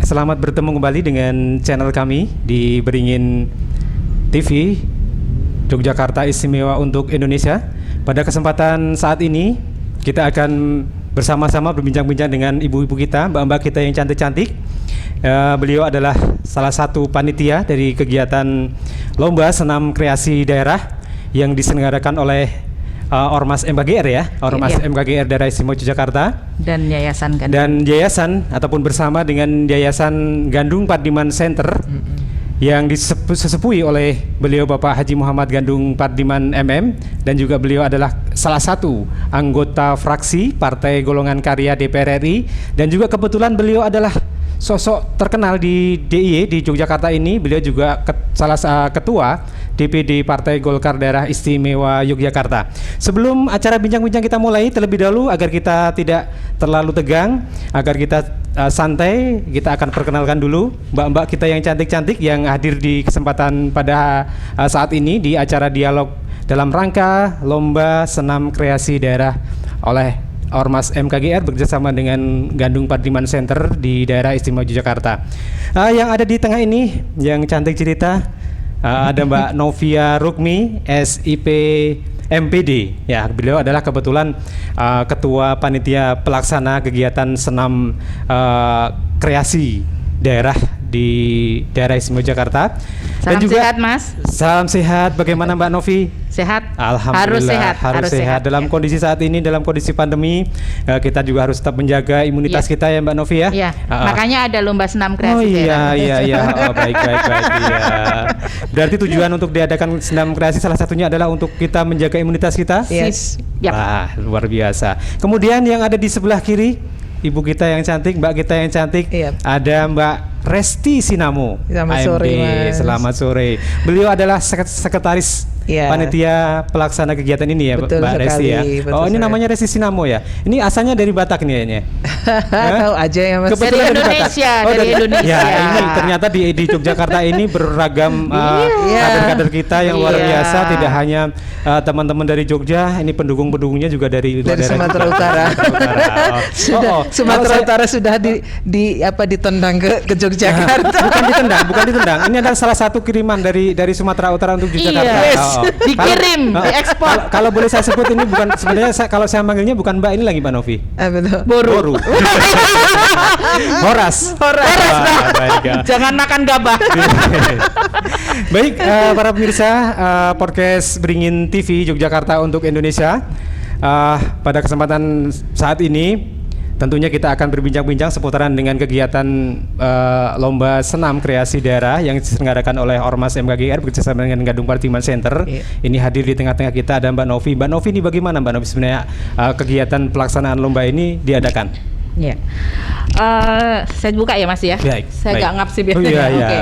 selamat bertemu kembali dengan channel kami di Beringin TV Yogyakarta Istimewa untuk Indonesia. Pada kesempatan saat ini kita akan bersama-sama berbincang-bincang dengan ibu-ibu kita, mbak-mbak kita yang cantik-cantik. Beliau adalah salah satu panitia dari kegiatan Lomba Senam Kreasi Daerah yang diselenggarakan oleh Ormas MKGR ya, Ormas MKGR Daerah Istimewa Yogyakarta dan Yayasan Gandung. Dan Yayasan ataupun bersama dengan Yayasan Gandung Pardiman Center yang disepui oleh beliau Bapak Haji Muhammad Gandung Pardiman MM, dan juga beliau adalah salah satu anggota fraksi Partai Golongan Karya DPR RI, dan juga kebetulan beliau adalah sosok terkenal di DIY di Yogyakarta ini. Beliau juga salah ketua DPD Partai Golkar Daerah Istimewa Yogyakarta. Sebelum acara bincang-bincang kita mulai, terlebih dahulu agar kita tidak terlalu tegang, agar kita santai, kita akan perkenalkan dulu mbak-mbak kita yang cantik-cantik yang hadir di kesempatan pada saat ini di acara dialog dalam rangka Lomba Senam Kreasi Daerah oleh Ormas MKGR bekerjasama dengan Gandung Pardiman Center di daerah Istimewa Yogyakarta. Yang ada di tengah ini yang cantik cerita, ada Mbak Novia Rukmi, SIP MPD. Ya, beliau adalah kebetulan ketua panitia pelaksana kegiatan senam kreasi daerah di daerah Istimewa Yogyakarta. Salam Dan juga sehat, Mas. Salam sehat. Bagaimana Mbak Novi? Sehat. Alhamdulillah, harus sehat. Dalam kondisi saat ini, dalam kondisi pandemi, kita juga harus tetap menjaga imunitas kita ya Mbak Novi ya. Iya. Makanya ada lomba senam kreasi. Oh iya. Oh, baik. Iya. Berarti tujuan untuk diadakan senam kreasi salah satunya adalah untuk kita menjaga imunitas kita. Yes. Yap. Wah, luar biasa. Kemudian yang ada di sebelah kiri, ibu kita yang cantik, mbak kita yang cantik, ada Mbak Resti Sinamo, Selamat AMD. sore, Mas. Selamat sore. Beliau adalah sekretaris panitia pelaksana kegiatan ini ya, betul Mbak Resti ya. Betul Ini namanya Resti Sinamo ya. Ini asalnya dari Batak nih kayaknya. Tahu aja ya Mas. Dari Indonesia, dari Indonesia. Ya, ini ternyata di Yogyakarta ini beragam kader-kader kita yang luar biasa. Tidak hanya teman-teman dari Jogja, ini pendukung-pendukungnya juga dari Sumatera Utara. Sumatera Utara sudah ditendang ke Yogyakarta. Bukan ditendang. Ini adalah salah satu kiriman dari Sumatera Utara untuk Yogyakarta. Dikirim, diekspor. Kalau boleh saya sebut, ini bukan sebenarnya kalau saya manggilnya bukan Mbak, ini lagi Mbak Novi. Betul. Boru. Horas. Jangan makan gabah. Baik, para pemirsa podcast Beringin TV Yogyakarta untuk Indonesia. Pada kesempatan saat ini tentunya kita akan berbincang-bincang seputaran dengan kegiatan Lomba Senam Kreasi Daerah yang diselenggarakan oleh Ormas MKGR bekerjasama dengan Gandung Pardiman Center. Ini hadir di tengah-tengah kita ada Mbak Novi. Mbak Novi, ini bagaimana Mbak Novi sebenarnya kegiatan pelaksanaan lomba ini diadakan? Ya, saya buka ya Mas ya. Saya nggak ngap sih biasanya. Oke.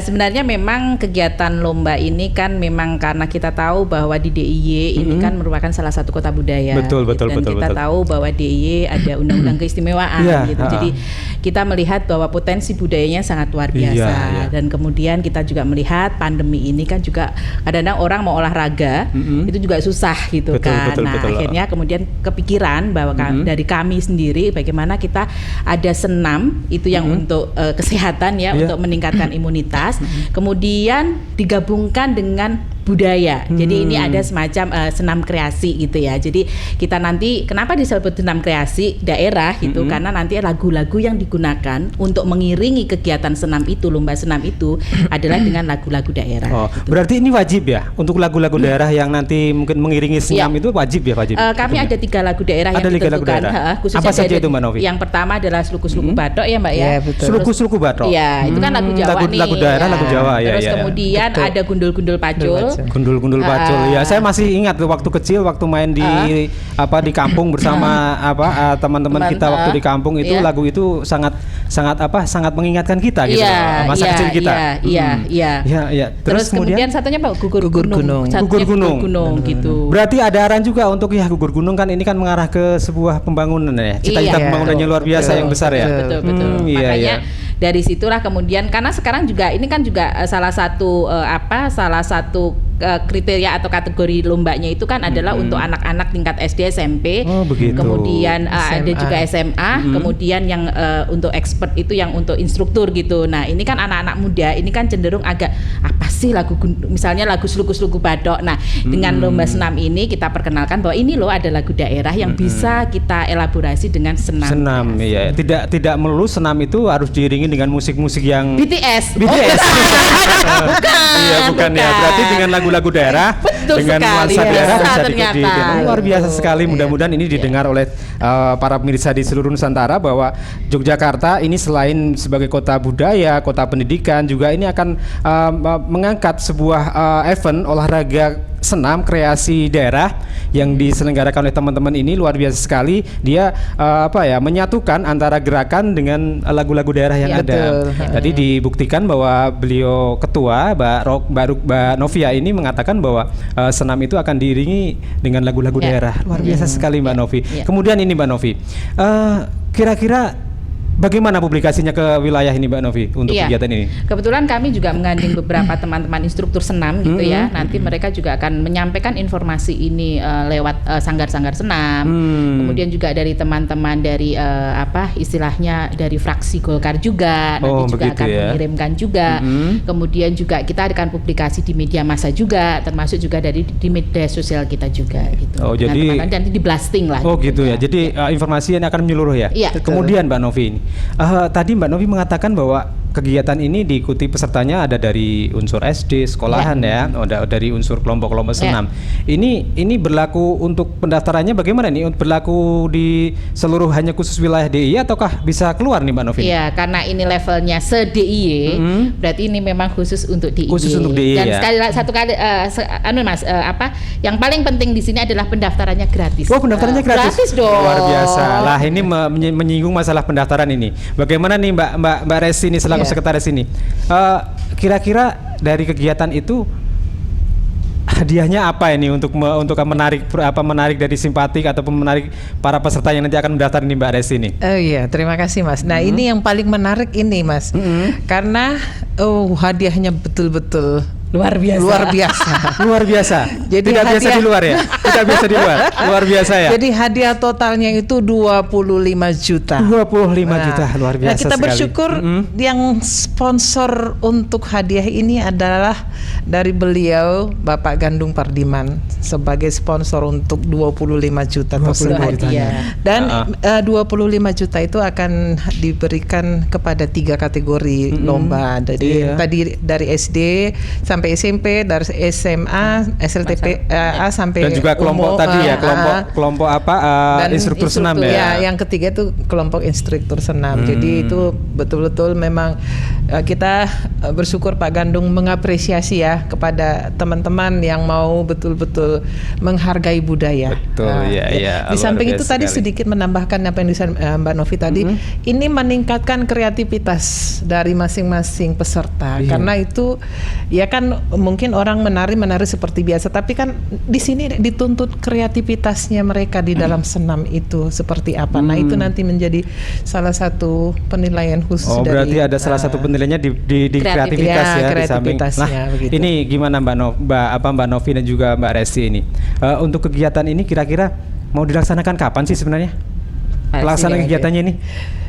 Sebenarnya memang kegiatan lomba ini kan memang karena kita tahu bahwa di DIY ini kan merupakan salah satu kota budaya. Betul. Dan kita tahu bahwa DIY ada undang-undang keistimewaan gitu. Jadi kita melihat bahwa potensi budayanya sangat luar biasa. Dan kemudian kita juga melihat pandemi ini kan juga kadang-kadang orang mau olahraga itu juga susah gitu kan. Akhirnya kemudian kepikiran bahwa dari kami sendiri bagaimana kita ada senam itu yang untuk kesehatan ya, untuk meningkatkan imunitas, kemudian digabungkan dengan budaya. Jadi ini ada semacam senam kreasi gitu ya. Jadi kita nanti kenapa disebut senam kreasi daerah gitu, karena nanti lagu-lagu yang digunakan untuk mengiringi kegiatan senam itu, lomba senam itu adalah dengan lagu-lagu daerah. Gitu. Berarti ini wajib ya untuk lagu-lagu daerah yang nanti mungkin mengiringi senam itu wajib ya, wajib. Kami ada 3 lagu daerah yang ditentukan. Apa saja itu Mbak Novi? Yang pertama adalah Sluku-Sluku Batok ya Mbak ya. Sluku-Sluku Batok. Iya, itu kan lagu Jawa nih. Lagu daerah, lagu Jawa ya. Terus kemudian ada Gundul-Gundul Pacul. Gundul-gundul pacul ya, saya masih ingat waktu kecil waktu main di kampung bersama teman-teman kita waktu di kampung itu lagu itu sangat mengingatkan kita gitu, masa kecil kita. Iya. Terus kemudian satunya Pak Gugur Gunung. Gugur Gunung gitu. Berarti ada arahan juga untuk Gugur Gunung kan ini kan mengarah ke sebuah pembangunan ya, cita-cita pembangunannya luar biasa yang besar ya. Betul. Makanya dari situlah kemudian, karena sekarang juga ini kan juga salah satu kriteria atau kategori lombanya itu kan adalah untuk anak-anak tingkat SD, SMP, kemudian ada juga SMA, kemudian yang untuk expert itu yang untuk instruktur gitu. Nah ini kan anak-anak muda, ini kan cenderung agak apa sih misalnya lagu Slugu-Slugu Badok. Nah dengan lomba senam ini kita perkenalkan bahwa ini loh ada lagu daerah yang bisa kita elaborasi dengan senam. Senam, ya. Tidak melulu senam itu harus diiringi dengan musik-musik yang BTS. Bukan ya. Berarti dengan lagu-lagu daerah, betul dengan sekali, nuansa daerah bisa ternyata. luar biasa sekali. Mudah-mudahan ini didengar oleh para pemirsa di seluruh Nusantara bahwa Yogyakarta ini selain sebagai kota budaya, kota pendidikan, juga ini akan mengangkat sebuah event olahraga senam kreasi daerah yang diselenggarakan oleh teman-teman ini luar biasa sekali. Dia menyatukan antara gerakan dengan lagu-lagu daerah yang ada. Tadi dibuktikan bahwa beliau ketua Mbak Novia ini mengatakan bahwa senam itu akan diiringi dengan lagu-lagu daerah. Luar biasa sekali Mbak Novi. Kemudian ini Mbak Novi, kira-kira bagaimana publikasinya ke wilayah ini Mbak Novi untuk kegiatan ini? Kebetulan kami juga menggandeng beberapa teman-teman instruktur senam gitu ya. Nanti mereka juga akan menyampaikan informasi ini lewat sanggar-sanggar senam. Kemudian juga dari teman-teman dari istilahnya dari fraksi Golkar juga. Nanti juga akan mengirimkan juga. Kemudian juga kita akan publikasi di media massa juga, termasuk juga di media sosial kita juga gitu. Oh, jadi nanti di blasting lah. Oh gitu ya. Jadi informasi ini akan menyeluruh ya. Iya. Kemudian Mbak Novi ini. Tadi Mbak Novi mengatakan bahwa kegiatan ini diikuti pesertanya ada dari unsur SD, sekolahan ada dari unsur kelompok-kelompok senam. Ini berlaku untuk pendaftarannya bagaimana nih? Berlaku di seluruh hanya khusus wilayah DIY ataukah bisa keluar nih Mbak Novi? Iya, karena ini levelnya se-DIY, berarti ini memang khusus untuk DIY. Khusus untuk DIY. Dan yang paling penting di sini adalah pendaftarannya gratis. Oh, pendaftarannya gratis. Gratis dong. Luar biasa. Lah ini menyinggung masalah pendaftaran ini. Bagaimana nih Mbak Resi ini selaku sekretaris ini? Kira-kira dari kegiatan itu hadiahnya apa ini untuk menarik dari simpatik ataupun menarik para peserta yang nanti akan mendaftar ini Mbak Resi ini? Oh iya, terima kasih Mas. Nah ini yang paling menarik ini Mas, karena hadiahnya betul-betul luar biasa. Jadi tidak biasa di luar ya? Tidak biasa di luar. Luar biasa ya. Jadi hadiah totalnya itu 25 juta. 25 juta, luar biasa. Nah, kita sekali. bersyukur yang sponsor untuk hadiah ini adalah dari beliau Bapak Gandung Pardiman sebagai sponsor untuk 25 juta tersebut. Dan 25 juta itu akan diberikan kepada 3 kategori lomba. Jadi tadi dari SD sampai SMP, dari SMA, SLTP sampai dan juga kelompok tadi ya, kelompok instruktur senam ya. Yang ketiga itu kelompok instruktur senam. Jadi itu betul-betul memang kita bersyukur Pak Gandung mengapresiasi ya kepada teman-teman yang mau betul-betul menghargai budaya. Betul Di samping itu tadi sedikit menambahkan apa yang disampaikan Mbak Novi tadi, ini meningkatkan kreativitas dari masing-masing peserta. Karena itu ya kan mungkin orang menari seperti biasa, tapi kan di sini dituntut kreativitasnya mereka di dalam senam itu seperti apa. Nah itu nanti menjadi salah satu penilaian khusus dari. Berarti ada salah satu penilaiannya di kreativitas ya di samping. Nah begitu. Ini gimana Mbak Novi dan juga Mbak Resi ini untuk kegiatan ini kira-kira mau dilaksanakan kapan sih sebenarnya? Pelaksanaan kegiatannya ini.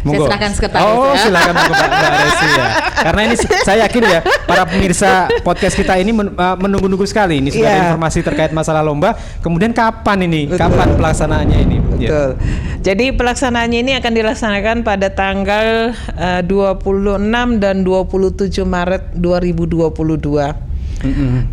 Monggo. Saya silakan sekretaris. Silakan Mbak Resi ya. Karena ini saya yakin ya para pemirsa podcast kita ini menunggu-nunggu sekali ini sudah ada informasi terkait masalah lomba. Kemudian kapan ini? Kapan pelaksanaannya ini? Betul. Jadi pelaksanaannya ini akan dilaksanakan pada tanggal 26 dan 27 Maret 2022.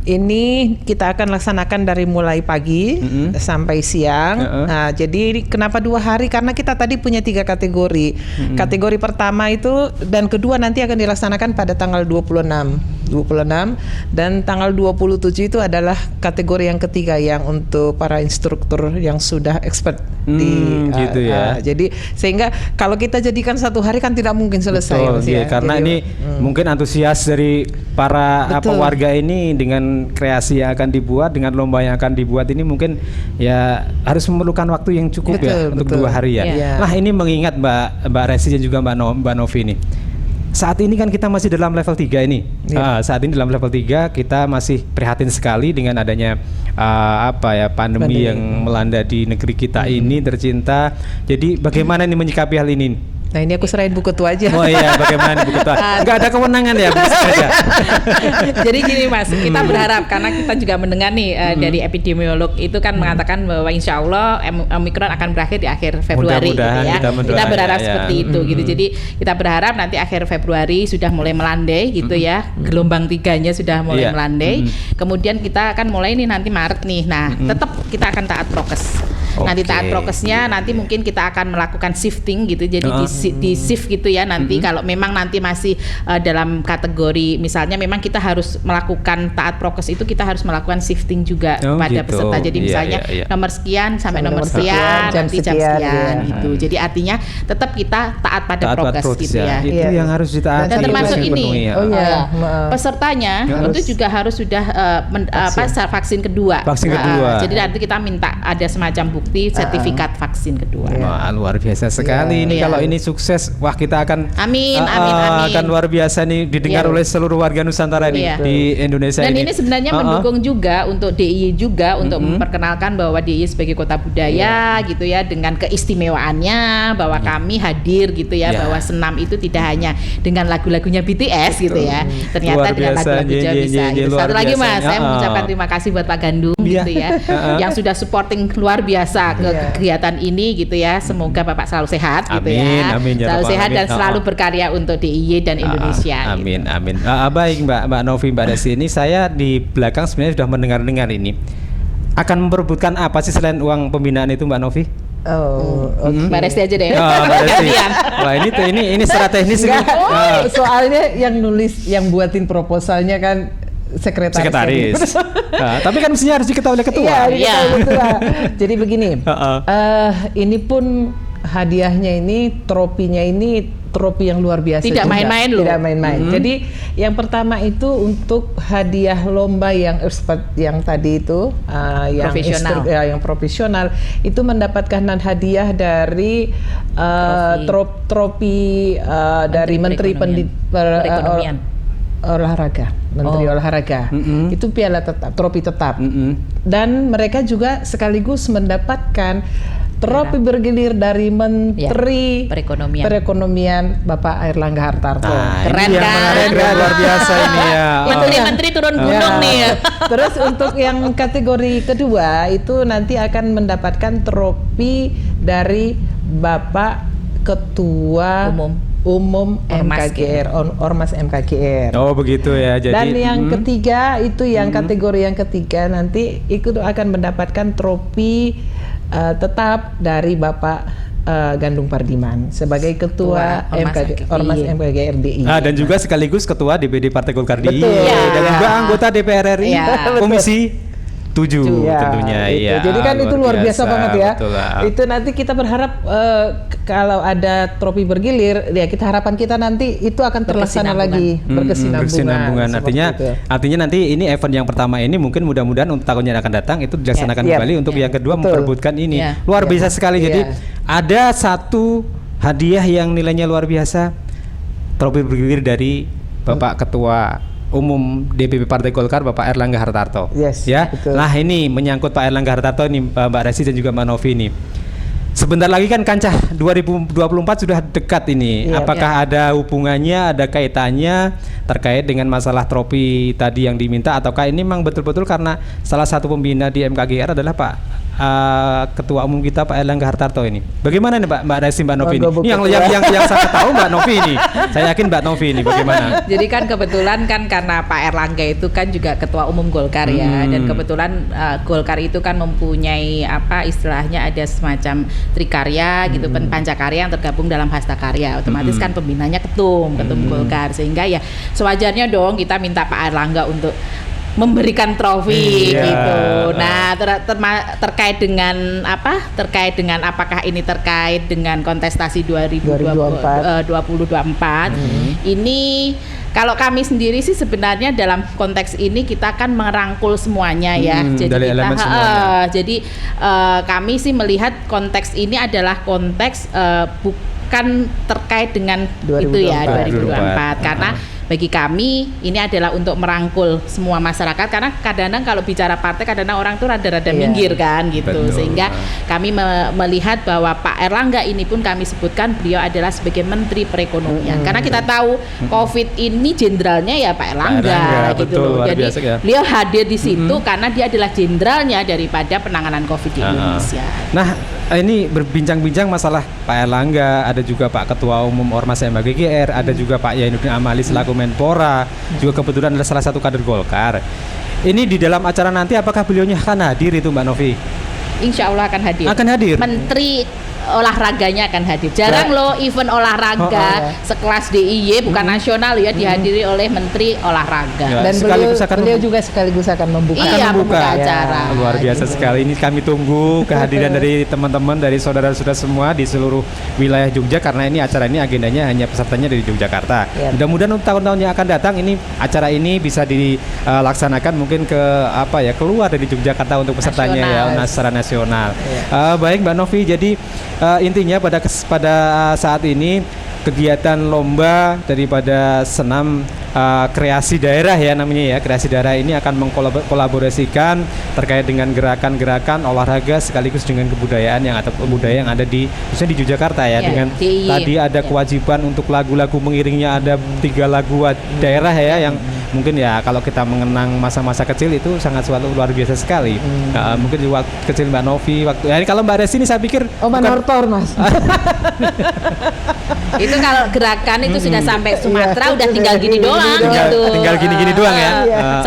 Ini kita akan laksanakan dari mulai pagi sampai siang. Nah, jadi kenapa 2 hari? Karena kita tadi punya 3 kategori. Kategori pertama itu dan kedua nanti akan dilaksanakan pada tanggal 26 dan tanggal 27 itu adalah kategori yang ketiga yang untuk para instruktur yang sudah expert gitu ya. Jadi sehingga kalau kita jadikan 1 hari kan tidak mungkin selesai. Betul, karena jadi, ini mungkin antusias dari para warga ini dengan kreasi yang akan dibuat, dengan lomba yang akan dibuat ini mungkin ya harus memerlukan waktu yang cukup untuk 2 hari ya. Nah ini mengingat Mbak Resi dan juga Mbak Novi ini, saat ini kan kita masih dalam level 3 ini. Saat ini dalam level 3 kita masih prihatin sekali dengan adanya pandemi yang melanda di negeri kita ini tercinta. Jadi bagaimana ini menyikapi hal ini? Nah ini aku serahin Bu Ketua aja. Oh iya, bagaimana Bu Ketua? Nggak ada kewenangan ya, bisa saja. Jadi gini Mas, kita berharap karena kita juga mendengar nih dari epidemiolog itu kan mengatakan bahwa insya Allah Omikron akan berakhir di akhir Februari gitu ya. Kita berharap seperti itu gitu. Jadi kita berharap nanti akhir Februari sudah mulai melandai gitu ya. Gelombang 3-nya sudah mulai melandai. Kemudian kita akan mulai nih nanti Maret nih. Nah, tetap kita akan taat prokes. Nanti taat prokesnya, nanti mungkin kita akan melakukan shifting gitu. Jadi di shift gitu ya nanti kalau memang nanti masih dalam kategori misalnya memang kita harus melakukan taat prokes itu kita harus melakukan shifting juga pada peserta. Jadi misalnya nomor sekian sampai nomor sekian, nanti jam sekian gitu. Jadi artinya tetap kita taat pada prokes gitu ya. Itu yang harus ditaati. Dan termasuk ini pesertanya itu juga harus sudah vaksin kedua. Jadi nanti kita minta ada semacam bukti sertifikat vaksin kedua. Wah, luar biasa sekali ini kalau ini sukses, wah kita akan amin. Akan luar biasa nih didengar oleh seluruh warga Nusantara di Indonesia dan ini. Dan ini sebenarnya mendukung juga untuk DIY juga untuk memperkenalkan bahwa DIY sebagai kota budaya gitu ya dengan keistimewaannya bahwa kami hadir gitu ya bahwa senam itu tidak hanya dengan lagu-lagunya BTS gitu ya. Ternyata dengan lagu-lagunya bisa. Satu lagi Mas, saya mengucapkan terima kasih buat Pak Gandung gitu ya yang sudah supporting luar biasa ke kegiatan ini gitu ya. Semoga Bapak selalu sehat gitu ya. Amin, selalu sehat dan selalu berkarya untuk DIY dan Indonesia. Amin, amin. Baik Mbak Novi, Mbak Desi, ini saya di belakang sebenarnya sudah mendengar ini. Akan memperebutkan apa sih selain uang pembinaan itu Mbak Novi? Mbak Resti aja deh. Mbak Resti. Wah ini secara teknis ini. Soalnya yang buatin proposalnya kan sekretaris. Tapi kan mestinya harus diketahui oleh ketua. Iya. Jadi begini, ini pun hadiahnya ini, tropinya ini tropi yang luar biasa. Tidak main-main loh. Tidak main-main. Jadi yang pertama itu untuk hadiah lomba yang tadi itu, yang profesional itu mendapatkan hadiah dari tropi dari Menteri Perekonomian. Olahraga, Menteri Olahraga. Itu piala tetap, tropi tetap. Dan mereka juga sekaligus mendapatkan tropi bergilir dari Menteri Perekonomian Bapak Airlangga Hartarto. Keren kan? Luar biasa ini ya. Menteri turun gunung nih ya. Terus untuk yang kategori kedua itu nanti akan mendapatkan tropi dari Bapak Ketua Umum MKGR, Ormas MKGR. Oh begitu ya. Jadi, dan yang ketiga itu kategori yang ketiga nanti ikut akan mendapatkan tropi tetap dari Bapak Gandung Pardiman sebagai ketua Ormas MKGR DIY. Dan juga sekaligus ketua DPD Partai Golkar DIY dan juga anggota DPR RI Komisi 7 tentunya. Jadi kan itu luar biasa banget ya. Betul. Itu nanti kita berharap kalau ada tropi bergilir, ya harapan kita nanti itu akan terlaksana lagi berkesinambungan. Artinya nanti ini event yang pertama ini mungkin mudah-mudahan untuk tahun yang akan datang itu dilaksanakan kembali untuk yang kedua memperebutkan ini. Luar biasa sekali. Jadi ada satu hadiah yang nilainya luar biasa, tropi bergilir dari Bapak Ketua Umum DPP Partai Golkar Bapak Airlangga Hartarto. Betul. Nah ini menyangkut Pak Airlangga Hartarto ini Mbak Resi dan juga Mbak Novi ini. Sebentar lagi kan kancah 2024 sudah dekat ini. Apakah ada hubungannya, ada kaitannya terkait dengan masalah tropi tadi yang diminta, ataukah ini memang betul-betul karena salah satu pembina di MKGR adalah Pak Ketua Umum kita Pak Airlangga Hartarto ini? Bagaimana nih Mbak Resi, Mbak Novi ini? Yang saya tahu Mbak Novi ini. Saya yakin Mbak Novi ini bagaimana? Jadi kan kebetulan kan karena Pak Airlangga itu kan juga Ketua Umum Golkar ya, dan kebetulan Golkar itu kan mempunyai istilahnya ada semacam trikarya gitu, pancakarya yang tergabung dalam hasta karya. Otomatis kan pembinanya ketum Golkar, sehingga ya sewajarnya dong kita minta Pak Airlangga untuk memberikan trofi gitu. Nah, terkait dengan apakah ini terkait dengan kontestasi 2024 ini, kalau kami sendiri sih sebenarnya dalam konteks ini kita kan merangkul semuanya ya. Jadi kami sih melihat konteks ini adalah konteks kan terkait dengan 2024. itu ya 2024 karena bagi kami ini adalah untuk merangkul semua masyarakat karena kadang-kadang kalau bicara partai kadang-kadang orang tuh rada-rada minggir kan gitu. Betul. Sehingga kami melihat bahwa Pak Erlangga ini pun kami sebutkan beliau adalah sebagai Menteri Perekonomian karena kita tahu Covid ini jenderalnya ya Pak Erlangga gitu betul, loh. luar Jadi biasa, ya. beliau hadir di situ karena dia adalah jenderalnya daripada penanganan Covid di Indonesia. Nah, ini berbincang-bincang masalah Pak Erlangga, ada juga Pak Ketua Umum Ormas MHGGR, ada juga Pak Yainuddin Amali selaku Menpora, juga kebetulan adalah salah satu kader Golkar. Ini di dalam acara nanti apakah beliaunya akan hadir itu Mbak Novi? Insya Allah akan hadir. Akan hadir. Menteri olahraganya akan hadir. Jarang loh event olahraga sekelas DIY bukan nasional ya dihadiri oleh Menteri Olahraga. Ya, Dan sekaligus beliau juga sekaligus akan membuka. Iya, membuka acara. Luar biasa sekali. Ini kami tunggu kehadiran dari teman-teman, dari saudara-saudara semua di seluruh wilayah Jogja karena ini acara ini agendanya hanya pesertanya dari Yogyakarta. Ya. Mudah-mudahan untuk tahun-tahun yang akan datang ini acara ini bisa dilaksanakan mungkin keluar dari Yogyakarta untuk pesertanya ya secara nasional. Baik Mbak Novi, jadi intinya pada saat ini kegiatan lomba daripada senam kreasi daerah ya namanya ya, kreasi daerah ini akan mengkolaborasikan terkait dengan gerakan-gerakan olahraga sekaligus dengan kebudayaan yang ada di khususnya di Yogyakarta ya, dengan tadi ada kewajiban untuk lagu-lagu mengiringnya ada 3 lagu daerah ya yang mungkin ya kalau kita mengenang masa-masa kecil itu sangat suatu luar biasa sekali. Mungkin di waktu kecil Mbak Novi kalau Mbak Resi ini saya pikir Manortor Mas. Itu kalau gerakan itu sudah sampai Sumatera udah tinggal gini doang gitu. Tinggal gini-gini doang ya.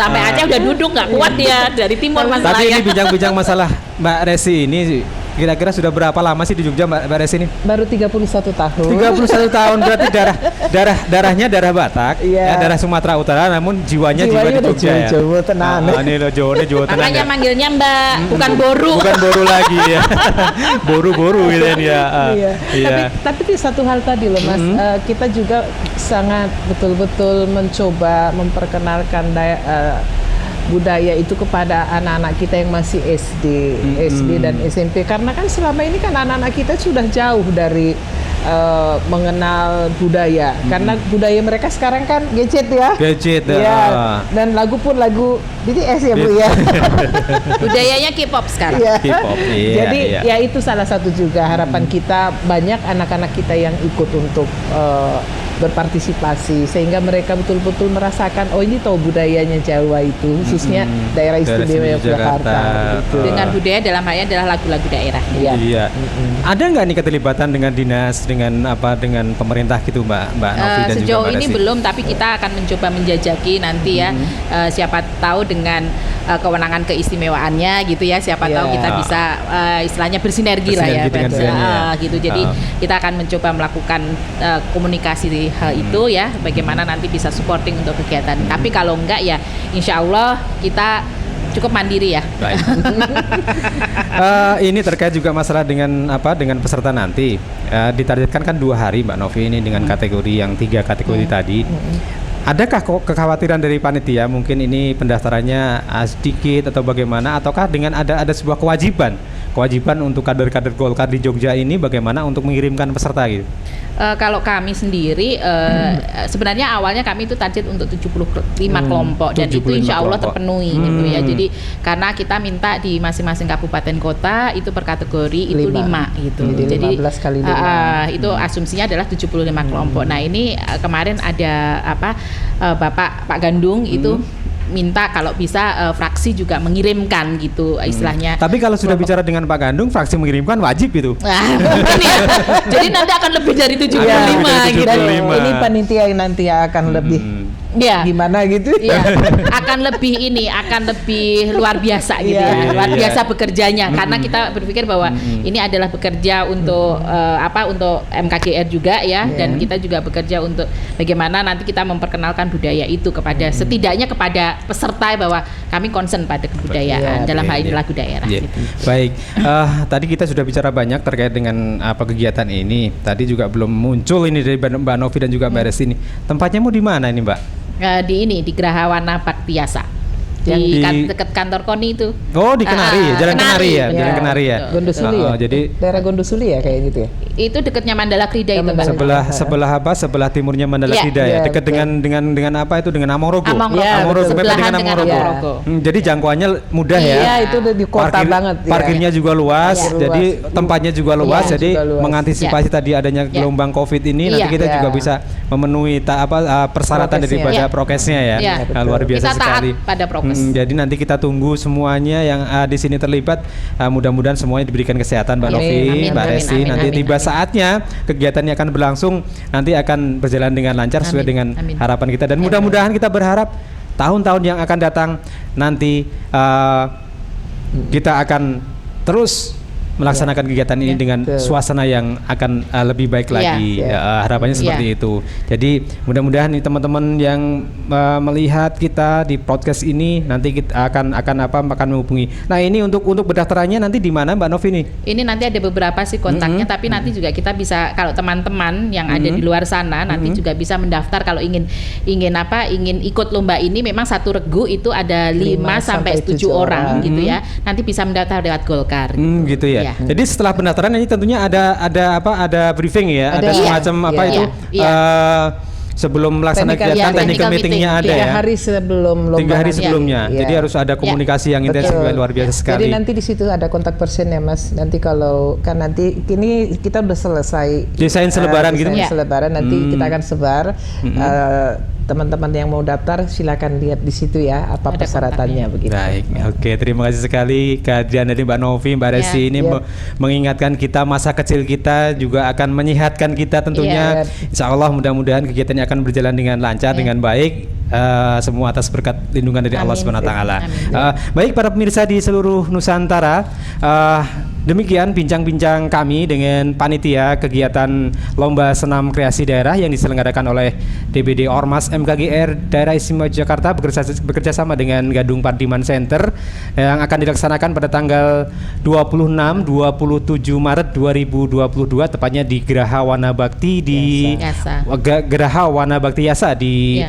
Sampai Aceh udah duduk nggak kuat dia dari timur masalahnya. Tapi ini bincang-bincang masalah Mbak Resi ini kira-kira sudah berapa lama sih di Jogja Mbak Resi ini? Baru 31 tahun. 31 tahun berarti darahnya darah Batak, ya, darah Sumatera Utara namun jiwanya jiwa di Jogja ya. Jawa tenan. Ini loh Jawa tenan. Makanya Ya. manggilnya Mbak, bukan boru. Bukan boru lagi ya. Boru-boru gitu ya. Tapi satu hal tadi loh Mas, kita juga sangat betul-betul mencoba memperkenalkan budaya itu kepada anak-anak kita yang masih SD dan SMP karena kan selama ini kan anak-anak kita sudah jauh dari mengenal budaya karena budaya mereka sekarang kan gadget ya. Dan lagu pun lagu BTS ya Bu ya. Budayanya K-pop sekarang. K-pop. Jadi ya itu salah satu juga harapan kita, banyak anak-anak kita yang ikut untuk berpartisipasi sehingga mereka betul-betul merasakan ini tahu budayanya Jawa itu khususnya daerah istimewa Yogyakarta gitu. Dengan budaya dalam halnya adalah lagu-lagu daerah. Iya. Ada nggak nih keterlibatan dengan dinas dengan pemerintah gitu Mbak Novi dan sejauh juga Mbak ini Resi? belum, tapi kita akan mencoba menjajaki nanti ya siapa tahu dengan kewenangan keistimewaannya gitu ya, siapa tahu kita bisa istilahnya bersinergi lah ya gitu. Jadi kita akan mencoba melakukan komunikasi di hal itu ya, bagaimana nanti bisa supporting untuk kegiatan. Tapi kalau enggak ya insya Allah kita cukup mandiri ya. Ini terkait juga masalah dengan peserta nanti. Ditargetkan kan 2 hari Mbak Novi ini dengan kategori yang 3 kategori tadi. Adakah kekhawatiran dari panitia mungkin ini pendaftarannya sedikit atau bagaimana, ataukah dengan ada sebuah kewajiban untuk kader-kader Golkar di Jogja ini bagaimana untuk mengirimkan peserta gitu? Kalau kami sendiri sebenarnya awalnya kami itu target untuk 75 kelompok dan itu insya Allah terpenuhi gitu ya. Jadi karena kita minta di masing-masing kabupaten kota itu per kategori itu 5 gitu. Jadi 15 kali 5. Itu asumsinya adalah 75 kelompok. Nah ini kemarin ada Bapak Pak Gandung itu minta kalau bisa fraksi juga mengirimkan gitu istilahnya. Tapi kalau sudah bicara dengan Pak Gandung, fraksi mengirimkan wajib itu. Mungkin ya. Jadi nanti akan lebih dari 75 gitu. Dan ini panitia yang nanti akan lebih gimana gitu ya. akan lebih luar biasa gitu ya. Luar biasa bekerjanya karena kita berpikir bahwa ini adalah bekerja untuk untuk MKGR juga ya, dan kita juga bekerja untuk bagaimana nanti kita memperkenalkan budaya itu kepada setidaknya kepada peserta bahwa kami concern pada kebudayaan dalam hal ini lagu daerah gitu. Baik. Tadi kita sudah bicara banyak terkait dengan kegiatan ini. Tadi juga belum muncul ini dari Mbak Novi dan juga Mbak Resi ini. Tempatnya mau di mana ini Mbak? Di Graha Wana Baktiasa. di dekat kantor KONI itu. Oh, di Kenari ya, Jalan Kenari ya, betul. Jalan Kenari ya. Gondosuli ya. Jadi daerah Gondosuli ya kayak gitu ya. Itu dekatnya Mandala Krida itu, Mbak. sebelah timurnya Mandala Iya. Krida ya, Iya, dekat betul. dengan apa itu, dengan Amorogo. Amorogo, mepet sebelahan dengan dengan Amorogo. Amorogo. Jadi jangkauannya mudah ya. Iya, itu udah di kota banget ya. Parkirnya juga luas, Iya. jadi tempatnya juga luas. Iya, Jadi juga luas. mengantisipasi tadi adanya gelombang Covid ini, nanti kita juga bisa memenuhi persyaratan Prokesnya. daripada Iya. prokesnya ya. Iya. Luar biasa Kita taat sekali. pada prokes. Jadi nanti kita tunggu semuanya yang di sini terlibat, mudah-mudahan semuanya diberikan kesehatan, Mbak Amin. Novi, Amin, Mbak amin, Resi. amin, Nanti amin, tiba amin. saatnya kegiatannya akan berlangsung, nanti akan berjalan dengan lancar sesuai Amin, dengan amin. harapan kita, dan mudah-mudahan kita berharap tahun-tahun yang akan datang nanti kita akan terus melaksanakan kegiatan ini dengan betul. suasana yang akan lebih baik lagi. Harapannya seperti itu. Jadi mudah-mudahan nih teman-teman yang melihat kita di podcast ini nanti kita akan menghubungi. Nah, ini untuk pendaftarannya nanti di mana, Mbak Novi nih? Ini nanti ada beberapa sih kontaknya, tapi nanti juga kita bisa, kalau teman-teman yang ada di luar sana nanti juga bisa mendaftar kalau ingin ikut lomba ini. Memang satu regu itu ada 5 sampai 7 orang gitu ya. Nanti bisa mendaftar lewat Golkar. Gitu ya. Iya. Jadi setelah pendaftaran ini tentunya ada briefing ya, ada semacam sebelum melaksanakan kegiatan, technical meetingnya ada ya. 3 hari sebelum lomba. 3 hari sebelumnya. Iya. Jadi harus ada komunikasi yang intensif, luar biasa sekali. Jadi nanti di situ ada kontak person ya, Mas. Nanti kalau nanti ini kita udah selesai desain selebaran gitu. desain selebaran, nanti kita akan sebar. Teman-teman yang mau daftar silakan lihat di situ ya apa Ada persyaratannya begitu. Baik, oke, terima kasih sekali kehadiran dari Mbak Novi, Mbak Resi ini mengingatkan kita masa kecil kita, juga akan menyehatkan kita tentunya. Insya Allah mudah-mudahan kegiatannya akan berjalan dengan lancar, dengan baik, semua atas berkat lindungan dari Allah Subhanahu wa taala. Baik para pemirsa di seluruh Nusantara, demikian bincang-bincang kami dengan panitia kegiatan Lomba Senam Kreasi Daerah yang diselenggarakan oleh DPD Ormas MKGR Daerah Istimewa Jakarta bekerja sama dengan Gadung Pardiman Center, yang akan dilaksanakan pada tanggal 26-27 Maret 2022, tepatnya di Geraha Wana Bakti di Geraha Wana Bakti Yasa di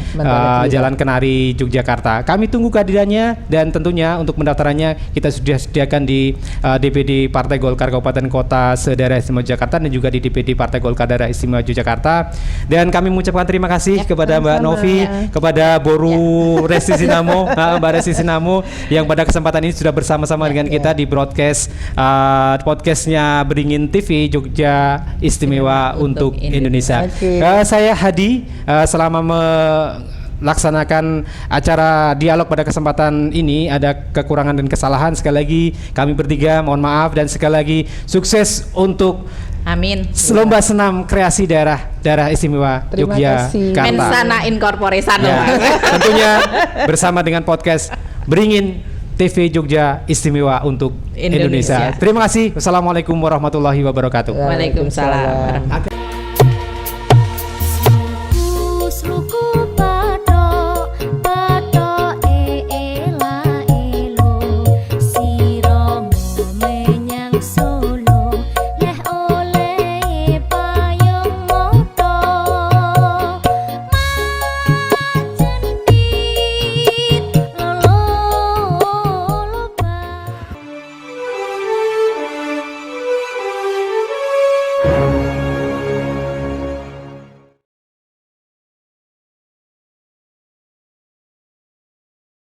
Jalan Kenari, Yogyakarta. Kami tunggu kehadirannya, dan tentunya untuk pendaftarannya kita sudah sediakan di DPD Partai Golkar Kabupaten Kota se-Daerah Istimewa Jakarta, dan juga di DPD Partai Golkar Daerah Istimewa Yogyakarta. Dan kami mengucapkan terima kasih kepada Mbak Novi, kepada Boru Resi Sinamo, Mbak Resi Sinamo, yang pada kesempatan ini sudah bersama-sama dengan kita di broadcast podcastnya Beringin TV Jogja Istimewa untuk Indonesia. Saya Hadi, selama melaksanakan acara dialog pada kesempatan ini ada kekurangan dan kesalahan, sekali lagi kami bertiga mohon maaf, dan sekali lagi sukses untuk Lomba Senam Kreasi Daerah Istimewa Yogyakarta. Mensana incorpore sano. Tentunya bersama dengan podcast Beringin TV Jogja Istimewa untuk Indonesia. Terima kasih. Wassalamualaikum warahmatullahi wabarakatuh. Waalaikumsalam.